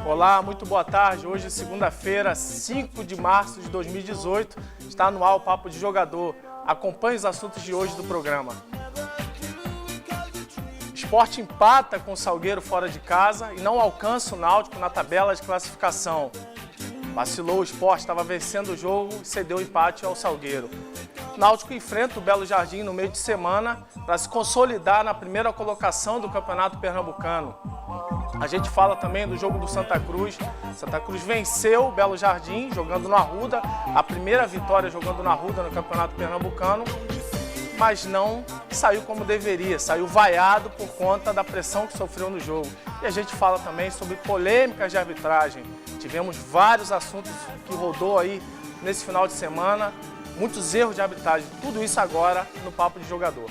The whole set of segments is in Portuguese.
Olá, muito boa tarde. Hoje, segunda-feira, 5 de março de 2018, está no ar o Papo de Jogador. Acompanhe os assuntos de hoje do programa. Sport empata com o Salgueiro fora de casa e não alcança o Náutico na tabela de classificação. Vacilou o Sport, estava vencendo o jogo e cedeu o empate ao Salgueiro. Náutico enfrenta o Belo Jardim no meio de semana para se consolidar na primeira colocação do Campeonato Pernambucano. A gente fala também do jogo do Santa Cruz. Santa Cruz venceu o Belo Jardim jogando no Arruda, a primeira vitória jogando no Arruda no Campeonato Pernambucano, mas não saiu como deveria, saiu vaiado por conta da pressão que sofreu no jogo. E a gente fala também sobre polêmicas de arbitragem. Tivemos vários assuntos que rodou aí nesse final de semana, muitos erros de arbitragem, tudo isso agora no Papo de Jogador.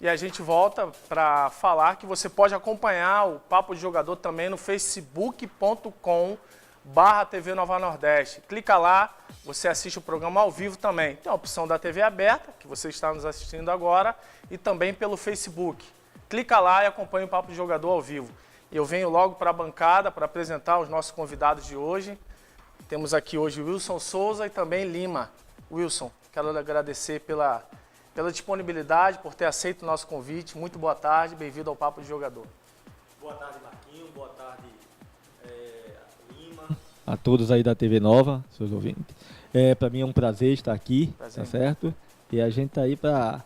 E a gente volta para falar que você pode acompanhar o Papo de Jogador também no facebook.com/TV Nova Nordeste. Clica lá, você assiste o programa ao vivo também. Tem a opção da TV aberta, que você está nos assistindo agora, e também pelo Facebook. Clica lá e acompanha o Papo de Jogador ao vivo. Eu venho logo para a bancada para apresentar os nossos convidados de hoje. Temos aqui hoje Wilson Souza e também Lima. Wilson, quero agradecer pela disponibilidade, por ter aceito o nosso convite. Muito boa tarde, bem-vindo ao Papo de Jogador. Boa tarde, Marquinhos. Boa tarde, Lima. A todos aí da TV Nova, seus ouvintes. Para mim é um prazer estar aqui, tá certo? E a gente está aí para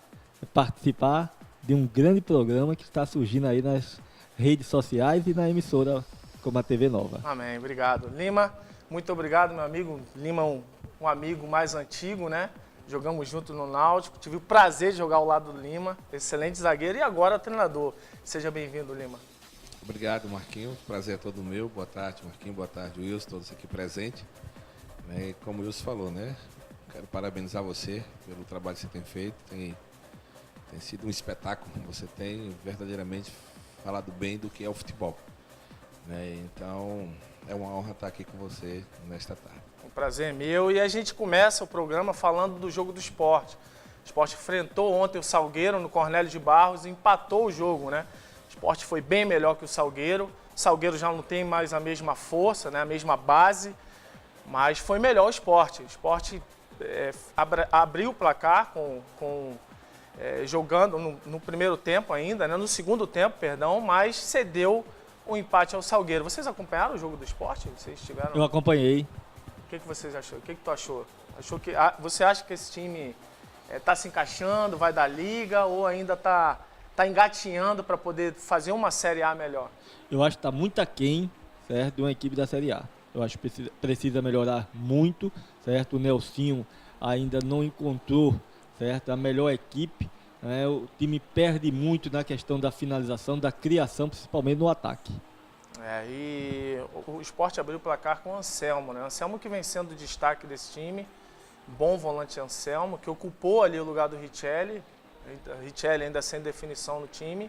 participar de um grande programa que está surgindo aí nas redes sociais e na emissora como a TV Nova. Amém, obrigado. Lima, muito obrigado, meu amigo. Lima é um amigo mais antigo, né? Jogamos junto no Náutico, tive o prazer de jogar ao lado do Lima, excelente zagueiro e agora treinador. Seja bem-vindo, Lima. Obrigado, Marquinhos, prazer é todo meu. Boa tarde, Marquinhos, boa tarde, Wilson, todos aqui presentes. Como o Wilson falou, né? Quero parabenizar você pelo trabalho que você tem feito, tem sido um espetáculo, você tem verdadeiramente falado bem do que é o futebol. Então, é uma honra estar aqui com você nesta tarde. O prazer é meu e a gente começa o programa falando do jogo do Sport. O Sport enfrentou ontem o Salgueiro no Cornélio de Barros e empatou o jogo, né? O Sport foi bem melhor que o Salgueiro. O Salgueiro já não tem mais a mesma força, né? A mesma base, mas foi melhor o Sport. O Sport abriu o placar jogando no primeiro tempo ainda, né? No segundo tempo, perdão, mas cedeu o empate ao Salgueiro. Vocês acompanharam o jogo do Sport? Vocês tiveram? Eu acompanhei. O que vocês acharam? O que tu achou? Você acha que esse time está se encaixando, vai dar liga ou ainda está engatinhando para poder fazer uma Série A melhor? Eu acho que está muito aquém, certo, de uma equipe da Série A. Eu acho que precisa melhorar muito, certo? O Nelsinho ainda não encontrou, certo, a melhor equipe. Né? O time perde muito na questão da finalização, da criação, principalmente no ataque. E o Sport abriu o placar com o Anselmo, né? Anselmo que vem sendo o destaque desse time, bom volante Anselmo, que ocupou ali o lugar do Richelli. Richelli ainda sem definição no time,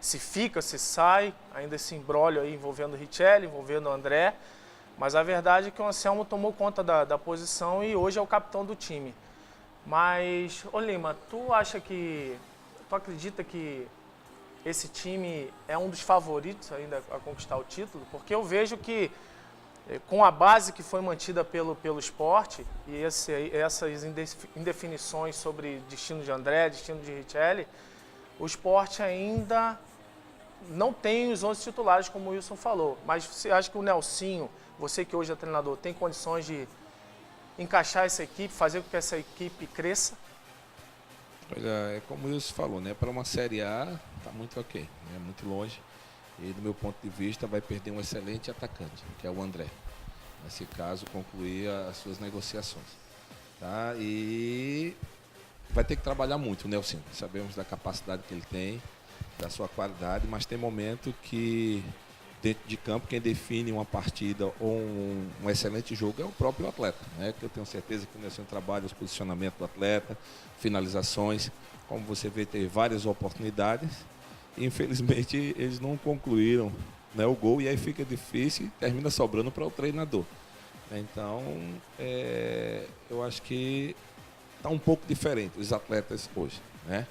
se fica, se sai, ainda esse imbróglio aí envolvendo o Richelli, envolvendo o André, mas a verdade é que o Anselmo tomou conta da posição e hoje é o capitão do time. Mas, Lima, tu acredita que esse time é um dos favoritos ainda a conquistar o título? Porque eu vejo que, com a base que foi mantida pelo Sport e essas indefinições sobre destino de André, destino de Richelli, o Sport ainda não tem os 11 titulares, como o Wilson falou. Mas você acha que o Nelsinho, você que hoje é treinador, tem condições de encaixar essa equipe, fazer com que essa equipe cresça? Olha, é como o Wilson falou, né? Para uma Série A, está muito ok, né? Muito longe. E, do meu ponto de vista, vai perder um excelente atacante, que é o André. Nesse caso, concluir as suas negociações. Tá? E vai ter que trabalhar muito o Nelson. Sabemos da capacidade que ele tem, da sua qualidade, mas tem momento que, dentro de campo, quem define uma partida ou um excelente jogo é o próprio atleta, né? Que eu tenho certeza que o Nelson trabalha os posicionamentos do atleta, finalizações. Como você vê, teve várias oportunidades infelizmente eles não concluíram, né, o gol, e aí fica difícil e termina sobrando para o treinador. Então, eu acho que está um pouco diferente os atletas hoje, né?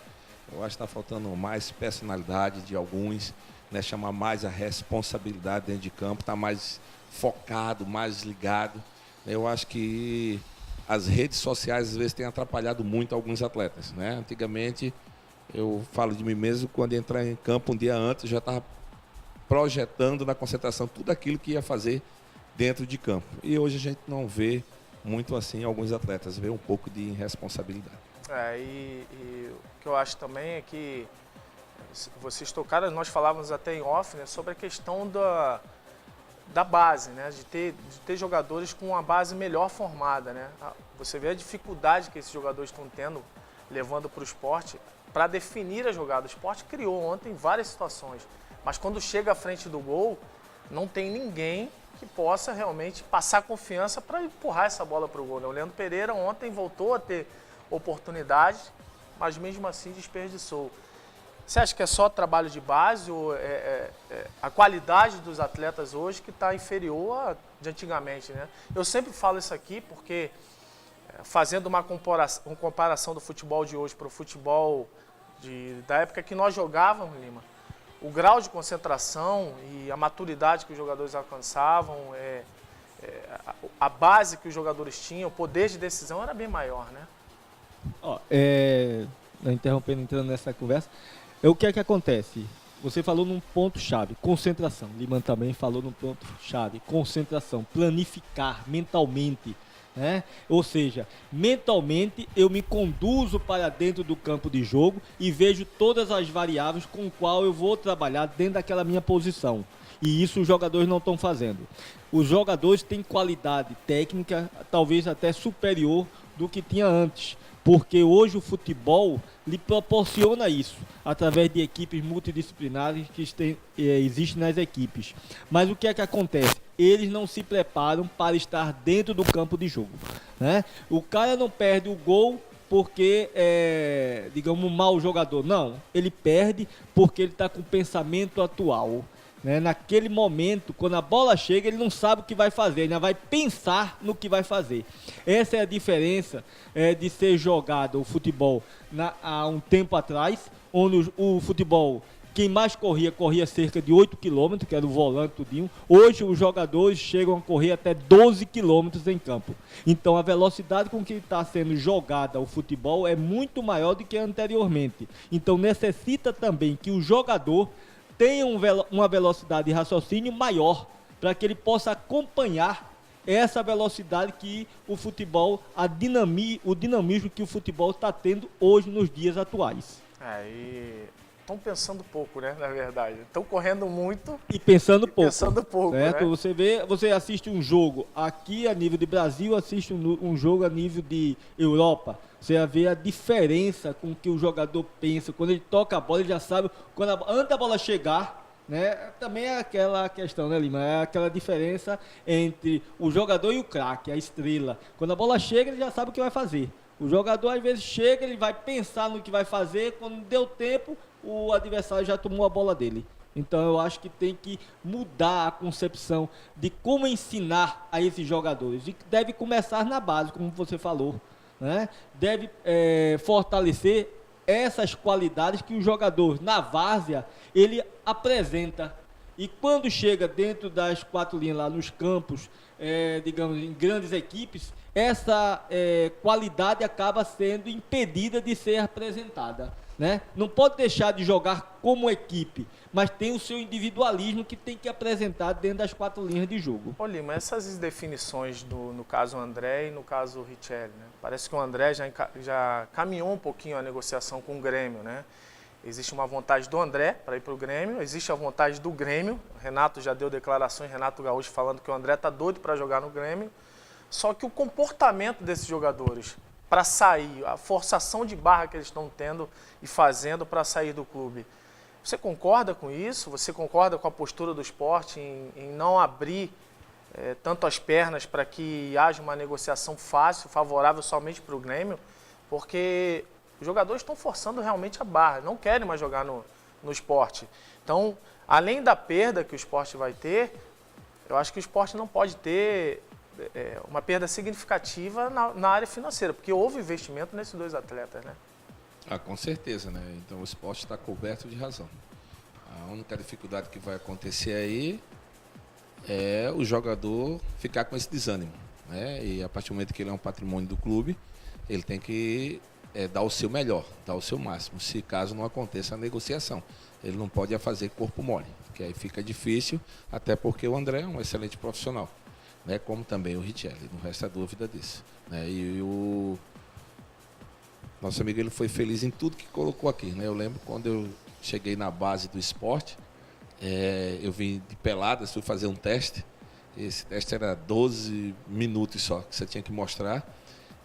Eu acho que está faltando mais personalidade de alguns, né, chamar mais a responsabilidade dentro de campo, está mais focado, mais ligado. Eu acho que as redes sociais às vezes têm atrapalhado muito alguns atletas, né? Antigamente, eu falo de mim mesmo, quando ia entrar em campo um dia antes, eu já estava projetando na concentração tudo aquilo que ia fazer dentro de campo. E hoje a gente não vê muito assim alguns atletas, vê um pouco de irresponsabilidade. E o que eu acho também é que vocês tocaram, nós falávamos até em off, né, sobre a questão da base, né, de ter jogadores com uma base melhor formada, né? Você vê a dificuldade que esses jogadores estão tendo, levando para o esporte, para definir a jogada. O esporte criou ontem várias situações, mas quando chega à frente do gol, não tem ninguém que possa realmente passar confiança para empurrar essa bola para o gol, né? O Leandro Pereira ontem voltou a ter oportunidade, mas mesmo assim desperdiçou. Você acha que é só trabalho de base ou a qualidade dos atletas hoje que está inferior a de antigamente, né? Eu sempre falo isso aqui porque, fazendo uma comparação do futebol de hoje para o futebol da época que nós jogávamos, Lima, o grau de concentração e a maturidade que os jogadores alcançavam, a base que os jogadores tinham, o poder de decisão era bem maior, né? Interrompendo, entrando nessa conversa, o que é que acontece? Você falou num ponto-chave, concentração. Liman também falou num ponto-chave, concentração, planificar mentalmente, né? Ou seja, mentalmente eu me conduzo para dentro do campo de jogo e vejo todas as variáveis com qual eu vou trabalhar dentro daquela minha posição. E isso os jogadores não estão fazendo. Os jogadores têm qualidade técnica, talvez até superior do que tinha antes, porque hoje o futebol lhe proporciona isso, através de equipes multidisciplinares que existem nas equipes. Mas o que é que acontece? Eles não se preparam para estar dentro do campo de jogo, né? O cara não perde o gol porque é, digamos, um mau jogador. Não, ele perde porque ele está com o pensamento atual. Né? Naquele momento, quando a bola chega, ele não sabe o que vai fazer, ele ainda vai pensar no que vai fazer. Essa é a diferença de ser jogado o futebol há um tempo atrás, onde o futebol, quem mais corria cerca de 8 km, que era o volante tudinho. Hoje os jogadores chegam a correr até 12 km em campo. Então a velocidade com que está sendo jogada o futebol é muito maior do que anteriormente. Então necessita também que o jogador tenha uma velocidade de raciocínio maior, para que ele possa acompanhar essa velocidade que o futebol, o dinamismo que o futebol está tendo hoje nos dias atuais. Estão pensando pouco, né, na verdade. Estão correndo muito e pensando pouco. Pensando pouco, certo? Né? Você assiste um jogo aqui a nível de Brasil, assiste um jogo a nível de Europa. Você vai ver a diferença com que o jogador pensa. Quando ele toca a bola, ele já sabe. Antes da bola chegar, né? Também é aquela questão, né, Lima? É aquela diferença entre o jogador e o craque, a estrela. Quando a bola chega, ele já sabe o que vai fazer. O jogador, às vezes, chega, ele vai pensar no que vai fazer. Quando deu tempo, o adversário já tomou a bola dele. Então, eu acho que tem que mudar a concepção de como ensinar a esses jogadores. E deve começar na base, como você falou. Né? Deve fortalecer essas qualidades que o jogador na várzea ele apresenta, e quando chega dentro das 4 linhas lá nos campos, digamos, em grandes equipes, essa qualidade acaba sendo impedida de ser apresentada, né? Não pode deixar de jogar como equipe, mas tem o seu individualismo que tem que apresentar dentro das 4 linhas de jogo. Ô Lima, essas definições no caso André e no caso Richelli, né? Parece que o André já caminhou um pouquinho a negociação com o Grêmio, né? Existe uma vontade do André para ir para o Grêmio, existe a vontade do Grêmio. Renato já deu declarações, Renato Gaúcho falando que o André está doido para jogar no Grêmio. Só que o comportamento desses jogadores para sair, a forçação de barra que eles estão tendo e fazendo para sair do clube. Você concorda com isso? Você concorda com a postura do esporte em não abrir tanto as pernas para que haja uma negociação fácil, favorável somente para o Grêmio? Porque os jogadores estão forçando realmente a barra, não querem mais jogar no no esporte. Então, além da perda que o esporte vai ter, eu acho que o esporte não pode ter uma perda significativa na área financeira, porque houve investimento nesses dois atletas, né? Com certeza, né? Então o esporte está coberto de razão. A única dificuldade que vai acontecer aí é o jogador ficar com esse desânimo, né? E a partir do momento que ele é um patrimônio do clube, ele tem que dar o seu melhor, dar o seu máximo, se caso não aconteça a negociação. Ele não pode fazer corpo mole, que aí fica difícil, até porque o André é um excelente profissional, né? Como também o Richelli, não resta dúvida disso, né? E o nosso amigo, ele foi feliz em tudo que colocou aqui, né? Eu lembro quando eu cheguei na base do esporte, eu vim de Peladas, fui fazer um teste. Esse teste era 12 minutos só, que você tinha que mostrar,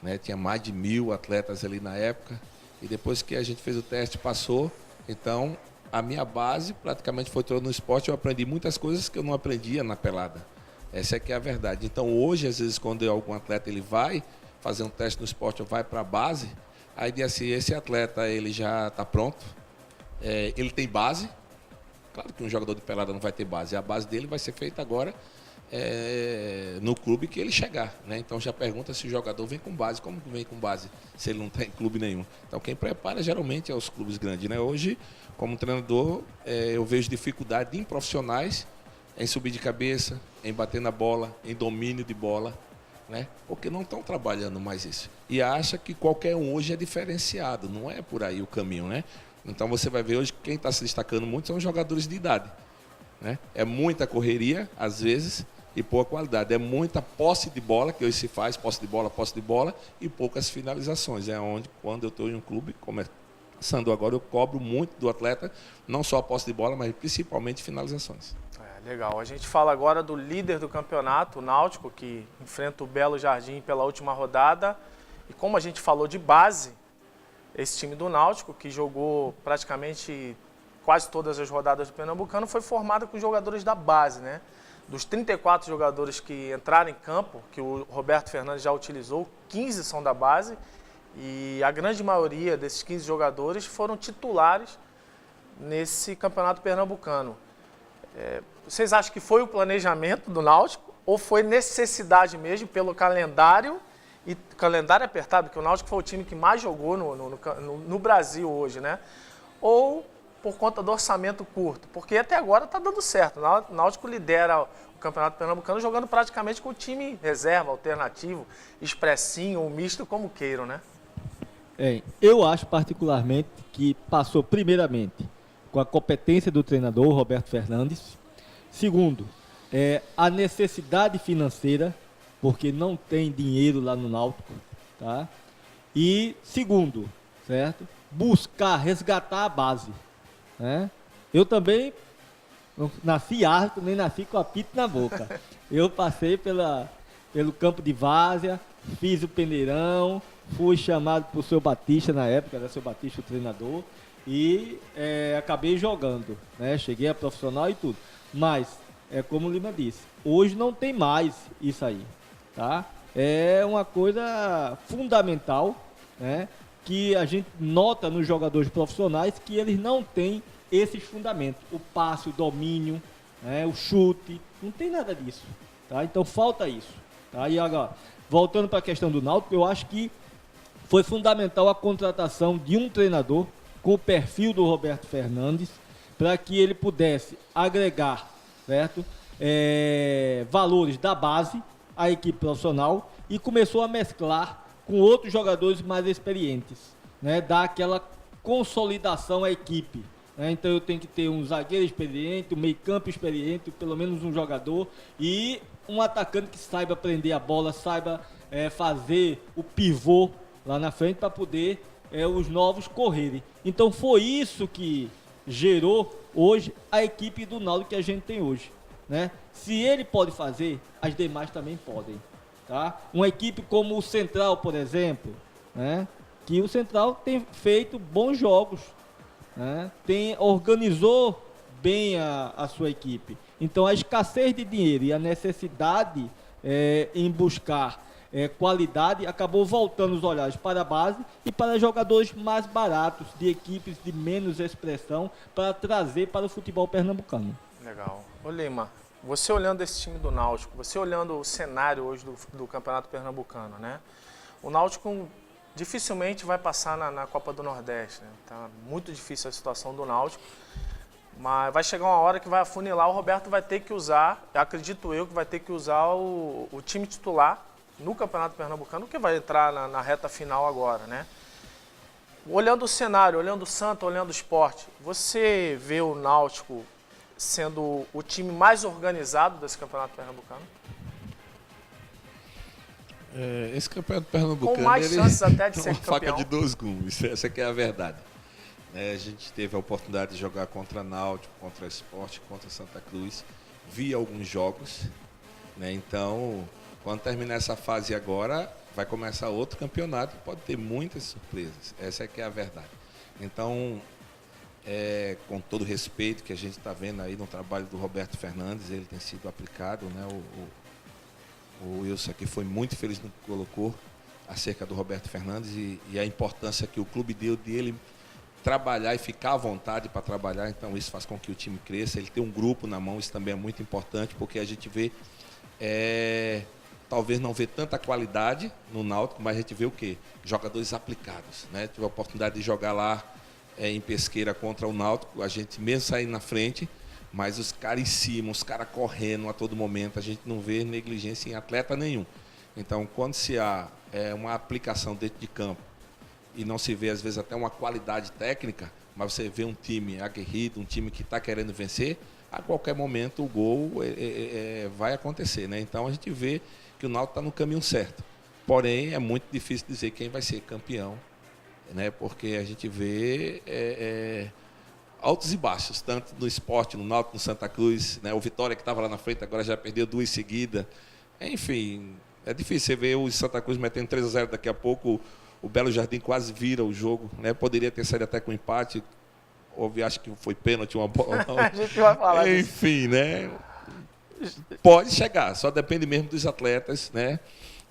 né? Tinha mais de 1000 atletas ali na época. E depois que a gente fez o teste, passou. Então, a minha base praticamente foi toda no esporte. Eu aprendi muitas coisas que eu não aprendia na pelada. Essa é que é a verdade. Então, hoje, às vezes, quando algum atleta ele vai fazer um teste no esporte ou vai para a base, aí diz assim, esse atleta ele já está pronto, ele tem base. Claro que um jogador de pelada não vai ter base. A base dele vai ser feita agora no clube que ele chegar, né? Então já pergunta se o jogador vem com base. Como que vem com base se ele não tem clube nenhum? Então quem prepara geralmente é os clubes grandes, né? Hoje, como treinador, eu vejo dificuldade em profissionais em subir de cabeça, em bater na bola, em domínio de bola, né? Porque não estão trabalhando mais isso. E acha que qualquer um hoje é diferenciado. Não é por aí o caminho, né? Então você vai ver hoje que quem está se destacando muito são os jogadores de idade, né? É muita correria, às vezes, e pouca qualidade. É muita posse de bola, que hoje se faz, posse de bola, e poucas finalizações. É onde, quando eu estou em um clube, começando agora, eu cobro muito do atleta, não só a posse de bola, mas principalmente finalizações. Legal. A gente fala agora do líder do campeonato, o Náutico, que enfrenta o Belo Jardim pela última rodada. E como a gente falou de base, esse time do Náutico, que jogou praticamente quase todas as rodadas do Pernambucano, foi formado com jogadores da base, né? Dos 34 jogadores que entraram em campo, que o Roberto Fernandes já utilizou, 15 são da base. E a grande maioria desses 15 jogadores foram titulares nesse campeonato pernambucano. Vocês acham que foi o planejamento do Náutico ou foi necessidade mesmo pelo calendário? E calendário apertado, porque o Náutico foi o time que mais jogou no Brasil hoje, né? Ou por conta do orçamento curto? Porque até agora está dando certo. O Náutico lidera o Campeonato Pernambucano jogando praticamente com o time reserva, alternativo, expressinho ou misto, como queiram, né? Eu acho particularmente que passou primeiramente com a competência do treinador, Roberto Fernandes. Segundo, a necessidade financeira, porque não tem dinheiro lá no Náutico, tá? E segundo, certo? Resgatar a base, né? Eu também não nasci árbitro, nem nasci com apito na boca. Eu passei pelo campo de várzea, fiz o peneirão, fui chamado por seu Batista na época, era seu Batista o treinador, e acabei jogando, né? Cheguei a profissional e tudo. Mas, como o Lima disse, hoje não tem mais isso aí, tá? É uma coisa fundamental, né? Que a gente nota nos jogadores profissionais que eles não têm esses fundamentos. O passe, o domínio, né? O chute, não tem nada disso, tá? Então falta isso, tá? E agora, voltando para a questão do Náutico, eu acho que foi fundamental a contratação de um treinador com o perfil do Roberto Fernandes, para que ele pudesse agregar, certo? Valores da base à equipe profissional e começou a mesclar com outros jogadores mais experientes, né? Dar aquela consolidação à equipe, né? Então eu tenho que ter um zagueiro experiente, um meio-campo experiente, pelo menos um jogador e um atacante que saiba prender a bola, saiba fazer o pivô lá na frente para poder os novos correrem. Então foi isso que gerou hoje a equipe do Náutico que a gente tem hoje, né? Se ele pode fazer, as demais também podem, tá? Uma equipe como o Central, por exemplo, né? Que o Central tem feito bons jogos, né? Organizou bem a sua equipe. Então a escassez de dinheiro e a necessidade em buscar qualidade, acabou voltando os olhares para a base e para jogadores mais baratos, de equipes de menos expressão, para trazer para o futebol pernambucano. Legal. Ô Lima, você olhando esse time do Náutico, você olhando o cenário hoje do Campeonato Pernambucano, né? O Náutico dificilmente vai passar na Copa do Nordeste, né? Tá muito difícil a situação do Náutico, mas vai chegar uma hora que vai afunilar, o Roberto vai ter que usar, acredito eu, que vai ter que usar o time titular no Campeonato Pernambucano, que vai entrar na reta final agora, né? Olhando o cenário, olhando o Santa, olhando o Sport, você vê o Náutico sendo o time mais organizado desse Campeonato Pernambucano? Esse campeonato pernambucano Com mais chances até de é ser uma faca campeão. de dois gumes, essa que é a verdade. A gente teve a oportunidade de jogar contra Náutico, contra Sport, contra Santa Cruz, vi alguns jogos, né? Então, quando terminar essa fase agora, vai começar outro campeonato, pode ter muitas surpresas, essa que é a verdade. Então, com todo o respeito que a gente está vendo aí no trabalho do Roberto Fernandes, ele tem sido aplicado, né? O Wilson aqui foi muito feliz no que colocou acerca do Roberto Fernandes e a importância que o clube deu de ele trabalhar e ficar à vontade para trabalhar. Então isso faz com que o time cresça, ele tem um grupo na mão, isso também é muito importante, porque a gente vê, talvez não vê tanta qualidade no Náutico, mas a gente vê o quê? Jogadores aplicados, né? Tive a oportunidade de jogar lá em Pesqueira contra o Náutico, a gente mesmo saindo na frente, mas os caras em cima, os caras correndo a todo momento, a gente não vê negligência em atleta nenhum. Então, quando se há uma aplicação dentro de campo e não se vê, às vezes, até uma qualidade técnica, mas você vê um time aguerrido, um time que está querendo vencer, a qualquer momento o gol vai acontecer, né? Então, a gente vê que o Náutico está no caminho certo. Porém, é muito difícil dizer quem vai ser campeão, né? Porque a gente vê altos e baixos, tanto no Sport, no Náutico, no Santa Cruz, né? O Vitória que estava lá na frente agora já perdeu 2 seguidas. Enfim, é difícil você ver o Santa Cruz metendo 3-0 daqui a pouco, o Belo Jardim quase vira o jogo, né? Poderia ter saído até com empate, houve, acho que foi pênalti, uma bola. A gente vai falar disso. Enfim, né? Pode chegar, só depende mesmo dos atletas, né?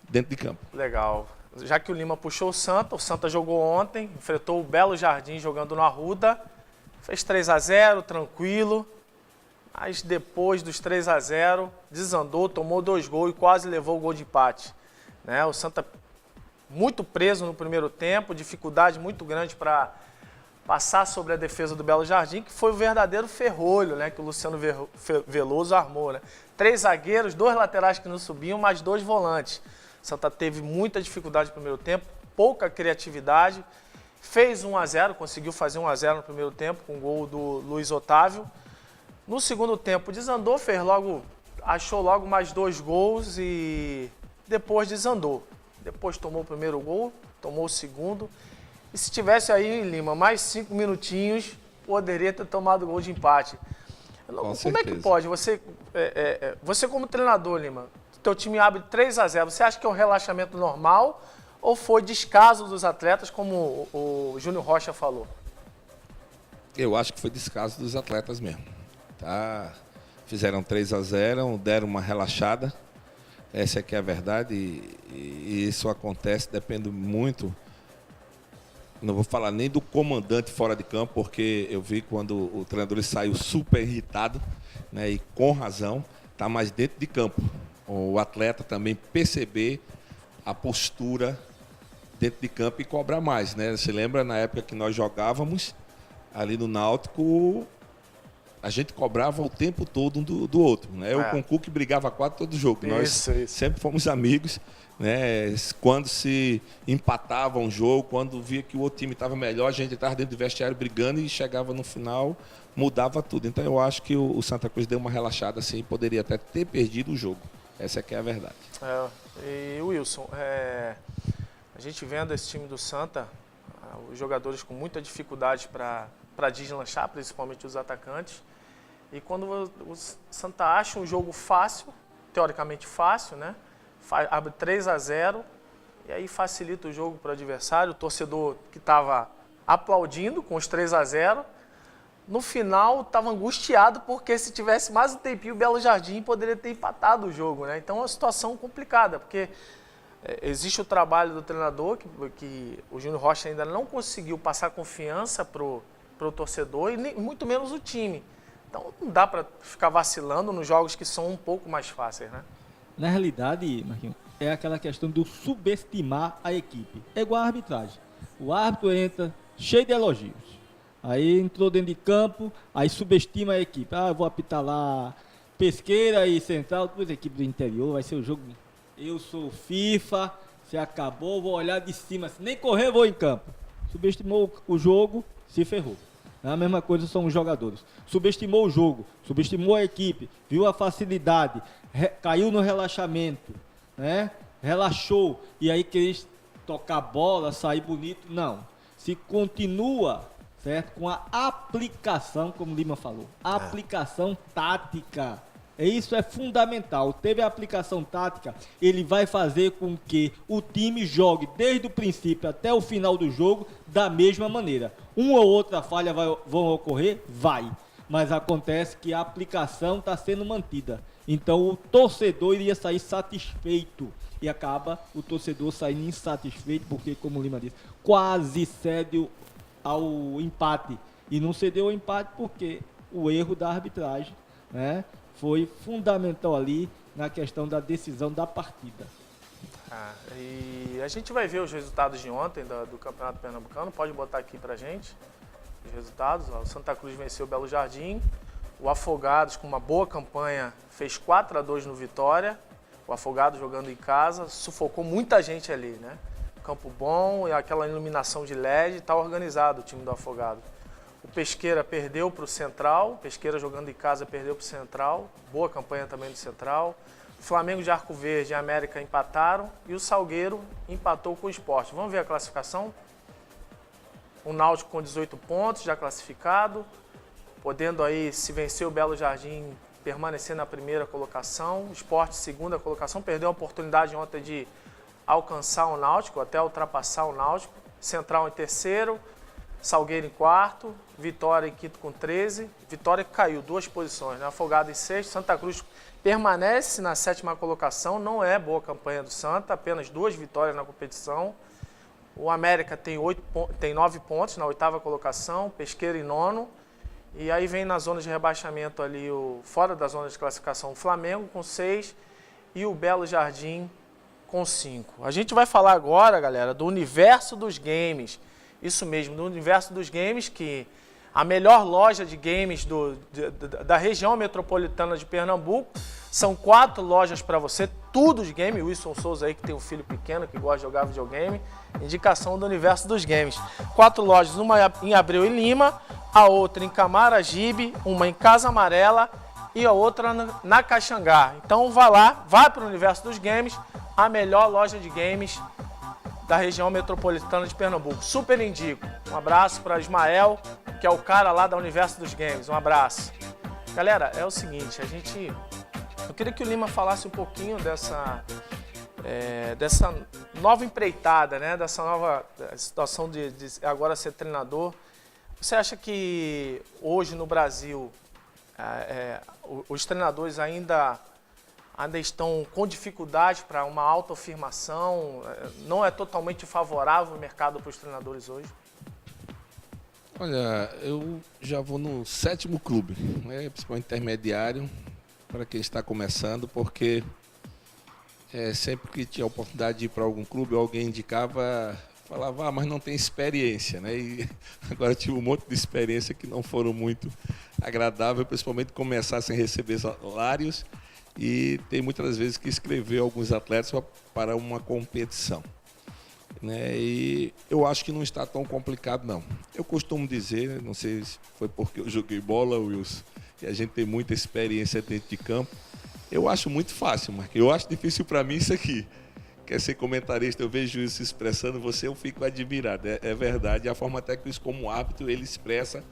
Dentro de campo. Legal. Já que o Lima puxou o Santa jogou ontem, enfrentou o Belo Jardim jogando no Arruda, fez 3-0, tranquilo, mas depois dos 3-0, desandou, tomou 2 gols e quase levou o gol de empate, né? O Santa muito preso no primeiro tempo, dificuldade muito grande para passar sobre a defesa do Belo Jardim, que foi o verdadeiro ferrolho, né, que o Luciano Veloso armou, né? 3 zagueiros, 2 laterais que não subiam, mais 2 volantes. O Santa teve muita dificuldade no primeiro tempo, pouca criatividade, fez 1-0, conseguiu fazer 1-0 no primeiro tempo com o gol do Luiz Otávio. No segundo tempo desandou, achou logo mais 2 gols e depois desandou. Depois tomou o primeiro gol, tomou o segundo. E se tivesse aí, Lima, mais 5 minutinhos, poderia ter tomado o gol de empate. Como é que pode? Você como treinador, Lima, teu time abre 3-0, você acha que é um relaxamento normal ou foi descaso dos atletas, como o Júnior Rocha falou? Eu acho que foi descaso dos atletas mesmo. Tá? Fizeram 3-0, deram uma relaxada. Essa aqui é a verdade e isso acontece, depende muito, não vou falar nem do comandante fora de campo, porque eu vi quando o treinador saiu super irritado, né, e com razão, está mais dentro de campo. O atleta também perceber a postura dentro de campo e cobrar mais, né? Você lembra na época que nós jogávamos ali no Náutico, a gente cobrava o tempo todo um do outro, né? Eu com o Cuca brigava quase todo jogo. Nós sempre fomos amigos, né? Quando se empatava um jogo, quando via que o outro time estava melhor, a gente estava dentro do vestiário brigando e chegava no final, mudava tudo. Então eu acho que o Santa Cruz deu uma relaxada assim, poderia até ter perdido o jogo. Essa aqui é a verdade. E Wilson, a gente vendo esse time do Santa, os jogadores com muita dificuldade para deslanchar, principalmente os atacantes. E quando o Santa acha um jogo fácil, teoricamente fácil, né? Abre 3-0 e aí facilita o jogo para o adversário. O torcedor que estava aplaudindo com os 3-0, no final estava angustiado porque se tivesse mais um tempinho o Belo Jardim poderia ter empatado o jogo, né? Então é uma situação complicada, porque Existe o trabalho do treinador, que o Júnior Rocha ainda não conseguiu passar confiança pro torcedor e muito menos o time. Então não dá para ficar vacilando nos jogos que são um pouco mais fáceis, né? Na realidade, Marquinhos, é aquela questão do subestimar a equipe. É igual a arbitragem. O árbitro entra cheio de elogios. Aí entrou dentro de campo, aí subestima a equipe. Ah, eu vou apitar lá Pesqueira e Central, duas equipes do interior, vai ser o jogo. Eu sou FIFA, se acabou, vou olhar de cima. Se nem correr, vou em campo. Subestimou o jogo, se ferrou. A mesma coisa são os jogadores. Subestimou o jogo, subestimou a equipe, viu a facilidade, caiu no relaxamento, né? Relaxou e aí quis tocar bola, sair bonito. Não. Se continua, certo, com a aplicação, como o Lima falou, aplicação tática. Isso é fundamental. Teve a aplicação tática, ele vai fazer com que o time jogue desde o princípio até o final do jogo da mesma maneira. Uma ou outra falha vão ocorrer? Vai. Mas acontece que a aplicação está sendo mantida. Então o torcedor iria sair satisfeito. E acaba o torcedor saindo insatisfeito, porque, como o Lima disse, quase cede ao empate. E não cedeu ao empate porque o erro da arbitragem, né, foi fundamental ali na questão da decisão da partida. E a gente vai ver os resultados de ontem do Campeonato Pernambucano. Pode botar aqui pra gente os resultados. O Santa Cruz venceu o Belo Jardim. O Afogados, com uma boa campanha, fez 4-2 no Vitória. O Afogados jogando em casa, sufocou muita gente ali, né? Campo bom e aquela iluminação de LED, está organizado o time do Afogados. O Pesqueira perdeu para o Central, Pesqueira jogando em casa perdeu para o Central, boa campanha também do Central. O Flamengo de Arco Verde e a América empataram e o Salgueiro empatou com o Sport. Vamos ver a classificação? O Náutico com 18 pontos, já classificado, podendo aí, se vencer o Belo Jardim, permanecer na primeira colocação. O Sport, segunda colocação, perdeu a oportunidade ontem de alcançar o Náutico, até ultrapassar o Náutico. Central em terceiro, Salgueiro em quarto, Vitória em quinto com 13. Vitória caiu 2 posições, né? Afogado em sexto. Santa Cruz permanece na 7ª colocação. Não é boa campanha do Santa, apenas 2 vitórias na competição. O América tem 9 pontos na 8ª colocação, Pesqueira em 9º. E aí vem na zona de rebaixamento ali, fora da zona de classificação, o Flamengo com 6 e o Belo Jardim com 5. A gente vai falar agora, galera, do universo dos games. Isso mesmo, do universo dos games, que a melhor loja de games da região metropolitana de Pernambuco. São 4 lojas para você, tudo de game. O Wilson Souza aí, que tem um filho pequeno, que gosta de jogar videogame. Indicação do universo dos games. 4 lojas, uma em Abreu e Lima, a outra em Camaragibe, uma em Casa Amarela e a outra na Caxangá. Então vá lá, vá para o universo dos games, a melhor loja de games da região metropolitana de Pernambuco. Super indico. Um abraço para Ismael, que é o cara lá da Universo dos Games. Um abraço. Galera, é o seguinte, eu queria que o Lima falasse um pouquinho dessa nova empreitada, né? Dessa nova situação de agora ser treinador. Você acha que hoje no Brasil os treinadores ainda estão com dificuldade para uma autoafirmação? Não é totalmente favorável o mercado para os treinadores hoje? Olha, eu já vou no 7º clube, né? Principalmente intermediário, para quem está começando, porque sempre que tinha a oportunidade de ir para algum clube, alguém indicava, falava, mas não tem experiência, né? E agora tive um monte de experiência que não foram muito agradáveis, principalmente começar sem receber salários e tem muitas vezes que escrever alguns atletas para uma competição, né? E eu acho que não está tão complicado, não. Eu costumo dizer, não sei se foi porque eu joguei bola, Wilson, e a gente tem muita experiência dentro de campo, eu acho muito fácil, mas eu acho difícil para mim isso aqui. Quer ser comentarista, eu vejo isso expressando você, eu fico admirado. É verdade, a forma até que isso, como árbitro, ele expressa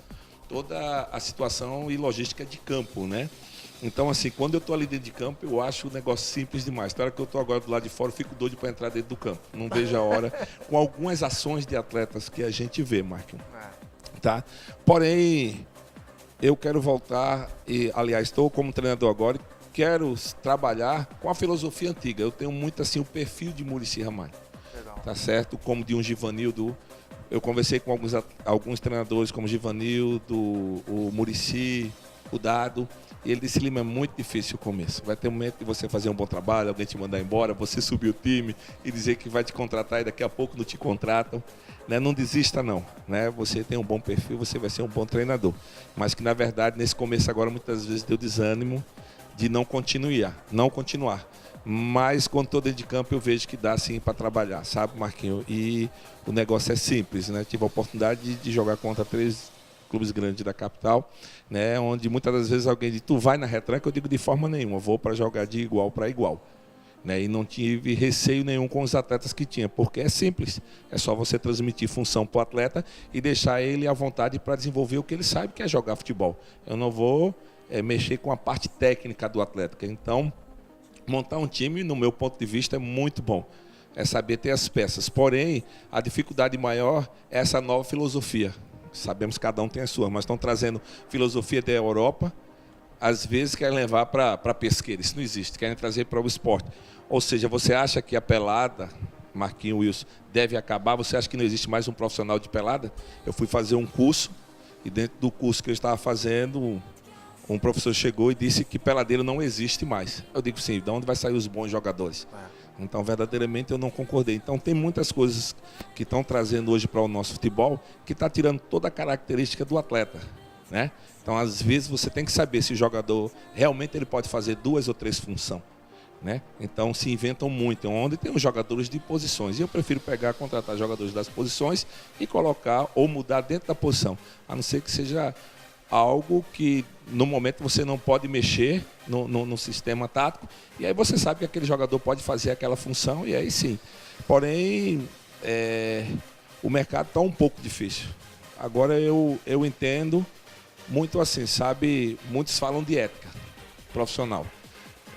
toda a situação e logística de campo, né? Então, assim, quando eu estou ali dentro de campo, eu acho o negócio simples demais. Na hora que eu estou agora do lado de fora, eu fico doido para entrar dentro do campo. Não vejo a hora, com algumas ações de atletas que a gente vê, Marquinhos. Tá? Porém, eu quero voltar, e aliás, estou como treinador agora, quero trabalhar com a filosofia antiga. Eu tenho muito assim o perfil de Muricy Ramalho. Legal. Tá certo? Como de um Givanildo. Eu conversei com alguns treinadores como Givanildo, o Muricy, o Dado. E ele disse: Lima, é muito difícil o começo. Vai ter um momento de você fazer um bom trabalho, alguém te mandar embora, você subir o time e dizer que vai te contratar e daqui a pouco não te contratam. Né? Não desista não. Né? Você tem um bom perfil, você vai ser um bom treinador. Mas que na verdade nesse começo agora muitas vezes deu desânimo de não continuar. Mas quando estou dentro de campo eu vejo que dá sim para trabalhar, sabe, Marquinhos? E o negócio é simples, né? Tive a oportunidade de jogar contra 3 clubes grandes da capital, né? Onde muitas das vezes alguém diz: tu vai na retranca? Eu digo: de forma nenhuma, vou para jogar de igual para igual. Né? E não tive receio nenhum com os atletas que tinha, porque é simples, é só você transmitir função para o atleta e deixar ele à vontade para desenvolver o que ele sabe, que é jogar futebol. Eu não vou mexer com a parte técnica do atleta. Então, montar um time, no meu ponto de vista, é muito bom. É saber ter as peças. Porém, a dificuldade maior é essa nova filosofia. Sabemos que cada um tem a sua, mas estão trazendo filosofia da Europa. Às vezes querem levar para pesqueira. Isso não existe. Querem trazer para o esporte. Ou seja, você acha que a pelada, Marquinhos, Wilson, deve acabar? Você acha que não existe mais um profissional de pelada? Eu fui fazer um curso e dentro do curso que eu estava fazendo, um professor chegou e disse que peladeiro não existe mais. Eu digo: sim, de onde vai sair os bons jogadores? Então, verdadeiramente, eu não concordei. Então, tem muitas coisas que estão trazendo hoje para o nosso futebol que está tirando toda a característica do atleta. Né? Então, às vezes, você tem que saber se o jogador realmente ele pode fazer 2 ou 3 funções. Né? Então, se inventam muito, onde tem os jogadores de posições. E eu prefiro contratar jogadores das posições e colocar ou mudar dentro da posição. A não ser que seja algo que no momento você não pode mexer no sistema tático, e aí você sabe que aquele jogador pode fazer aquela função, e aí sim. Porém, o mercado está um pouco difícil. Agora eu entendo muito assim, sabe, muitos falam de ética profissional.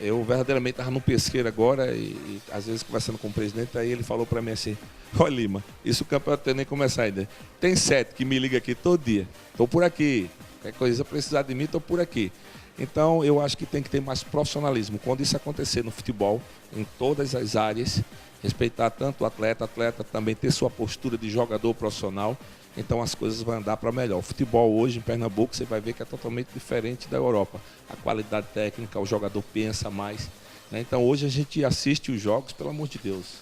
Eu verdadeiramente estava no pesqueiro agora e às vezes conversando com o presidente, aí ele falou para mim assim: olha, Lima, isso o campeonato tem nem começar ainda. Tem 7 que me liga aqui todo dia. Estou por aqui. Qualquer coisa precisar de mim, estou por aqui. Então, eu acho que tem que ter mais profissionalismo. Quando isso acontecer no futebol, em todas as áreas, respeitar tanto o atleta também ter sua postura de jogador profissional, então as coisas vão andar para melhor. O futebol hoje em Pernambuco, você vai ver que é totalmente diferente da Europa. A qualidade técnica, o jogador pensa mais. Né? Então, hoje a gente assiste os jogos, pelo amor de Deus.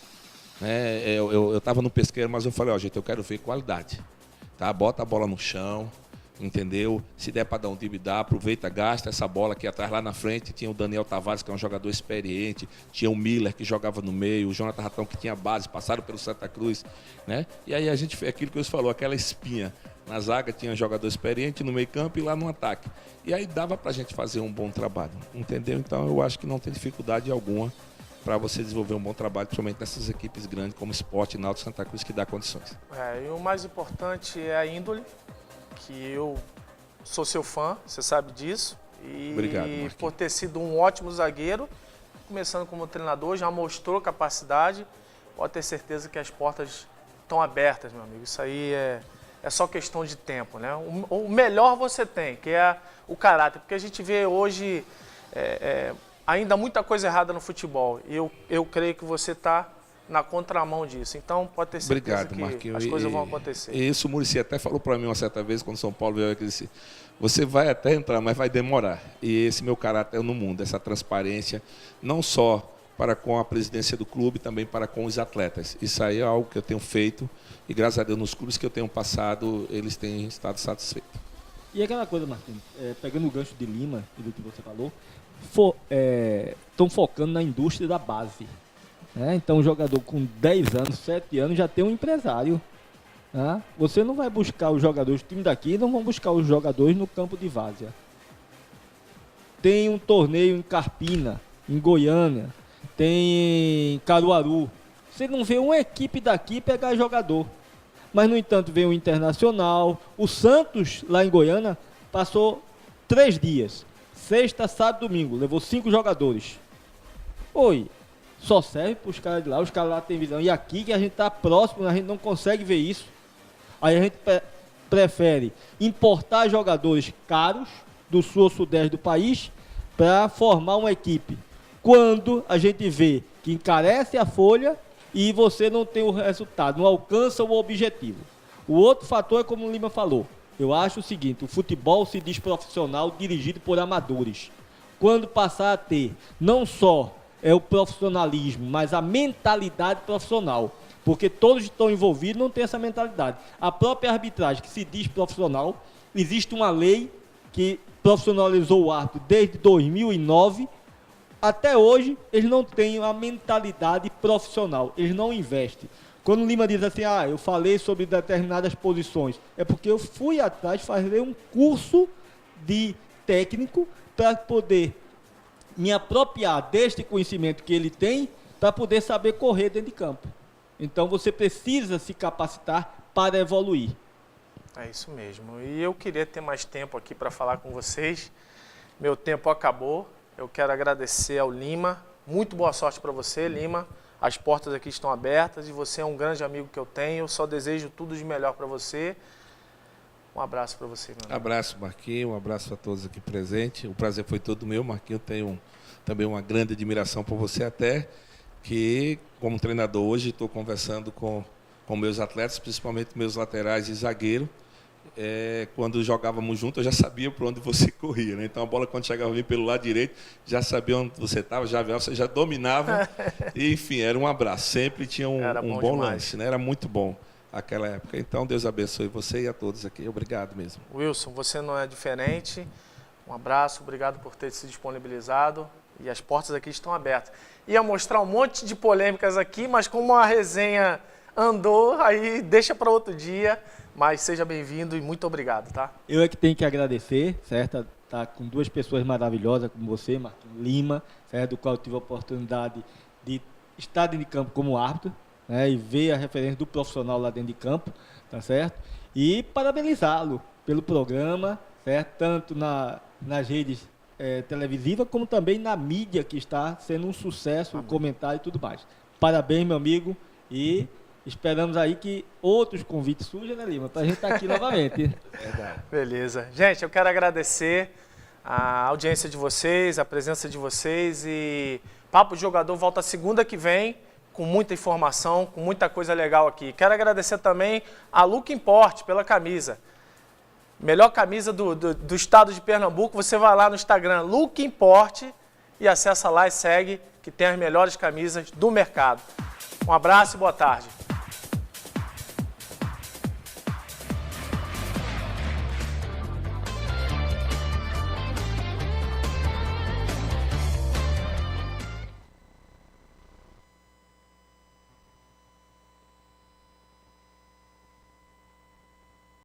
Né? Eu estava no pesqueiro, mas eu falei: ó, gente, eu quero ver qualidade. Tá? Bota a bola no chão. Entendeu? Se der para dar um drible, dá, aproveita, gasta essa bola aqui atrás, lá na frente. Tinha o Daniel Tavares, que é um jogador experiente, tinha o Miller, que jogava no meio, o Jonathan Ratão, que tinha base, passaram pelo Santa Cruz, né? E aí a gente fez aquilo que você falou, aquela espinha. Na zaga tinha um jogador experiente, no meio campo e lá no ataque. E aí dava para a gente fazer um bom trabalho, entendeu? Então eu acho que não tem dificuldade alguma para você desenvolver um bom trabalho, principalmente nessas equipes grandes como Sport, Náutico, Santa Cruz, que dá condições. E o mais importante é a índole, que eu sou seu fã, você sabe disso. E obrigado, Marquinhos. Por ter sido um ótimo zagueiro, começando como treinador, já mostrou capacidade, pode ter certeza que as portas estão abertas, meu amigo. Isso aí é só questão de tempo, né? O melhor você tem, que é o caráter, porque a gente vê hoje ainda muita coisa errada no futebol, e eu creio que você está na contramão disso. Então, pode ter certeza que Marquinhos, as coisas vão acontecer. E isso o Muricy até falou para mim uma certa vez, quando São Paulo veio aqui, disse: você vai até entrar, mas vai demorar. E esse meu caráter no mundo, essa transparência, não só para com a presidência do clube, também para com os atletas. Isso aí é algo que eu tenho feito e, graças a Deus, nos clubes que eu tenho passado, eles têm estado satisfeitos. E aquela coisa, Marquinhos, pegando o gancho de Lima e do que você falou, estão focando na indústria da base. Então, um jogador com 10 anos, 7 anos, já tem um empresário. Você não vai buscar os jogadores, o time daqui não vão buscar os jogadores no campo de várzea. Tem um torneio em Carpina, em Goiânia, tem em Caruaru. Você não vê uma equipe daqui pegar jogador. Mas, no entanto, vem o Internacional. O Santos, lá em Goiânia, passou 3 dias. Sexta, sábado, domingo. Levou 5 jogadores. Só serve para os caras de lá. Os caras lá têm visão. E aqui, que a gente está próximo, a gente não consegue ver isso. Aí a gente prefere importar jogadores caros do sul ou sudeste do país para formar uma equipe. Quando a gente vê que encarece a folha e você não tem o resultado, não alcança o objetivo. O outro fator é como o Lima falou. Eu acho o seguinte, o futebol se diz profissional dirigido por amadores. Quando passar a ter não só o profissionalismo, mas a mentalidade profissional, porque todos que estão envolvidos não têm essa mentalidade. A própria arbitragem que se diz profissional, existe uma lei que profissionalizou o árbitro desde 2009, até hoje eles não têm a mentalidade profissional, eles não investem. Quando o Lima diz assim, eu falei sobre determinadas posições, é porque eu fui atrás fazer um curso de técnico para poder me apropriar deste conhecimento que ele tem para poder saber correr dentro de campo. Então você precisa se capacitar para evoluir. É isso mesmo. E eu queria ter mais tempo aqui para falar com vocês. Meu tempo acabou. Eu quero agradecer ao Lima. Muito boa sorte para você, Lima. As portas aqui estão abertas e você é um grande amigo que eu tenho. Eu só desejo tudo de melhor para você. Um abraço para você, meu amigo. Abraço, Marquinhos. Um abraço a todos aqui presentes. O prazer foi todo meu, Marquinhos. Tenho também uma grande admiração por você, até que, como treinador hoje, estou conversando com meus atletas, principalmente meus laterais e zagueiro. Quando jogávamos juntos, eu já sabia por onde você corria, né? Então a bola, quando chegava a mim pelo lado direito, já sabia onde você estava, você já dominava. E, enfim, era um abraço. Sempre tinha um bom lance, né? Era muito bom aquela época. Então, Deus abençoe você e a todos aqui. Obrigado mesmo. Wilson, você não é diferente. Um abraço, obrigado por ter se disponibilizado. E as portas aqui estão abertas. Ia mostrar um monte de polêmicas aqui, mas como a resenha andou, aí deixa para outro dia. Mas seja bem-vindo e muito obrigado, tá? Eu é que tenho que agradecer, certo? Tá com duas pessoas maravilhosas como você, Marquinhos Lima, certo? Do qual eu tive a oportunidade de estar dentro de campo como árbitro, né? E ver a referência do profissional lá dentro de campo, tá certo? E parabenizá-lo pelo programa, certo? Tanto nas redes televisivas, como também na mídia, que está sendo um sucesso, o comentário e tudo mais. Parabéns, meu amigo, e esperamos aí que outros convites surjam, né, Lima? Para a gente estar aqui novamente. Verdade. Beleza. Gente, eu quero agradecer a audiência de vocês, a presença de vocês e Papo de Jogador volta segunda que vem com muita informação, com muita coisa legal aqui. Quero agradecer também a Look Import pela camisa. Melhor camisa do estado de Pernambuco. Você vai lá no Instagram Look Import e acessa lá e segue, que tem as melhores camisas do mercado. Um abraço e boa tarde.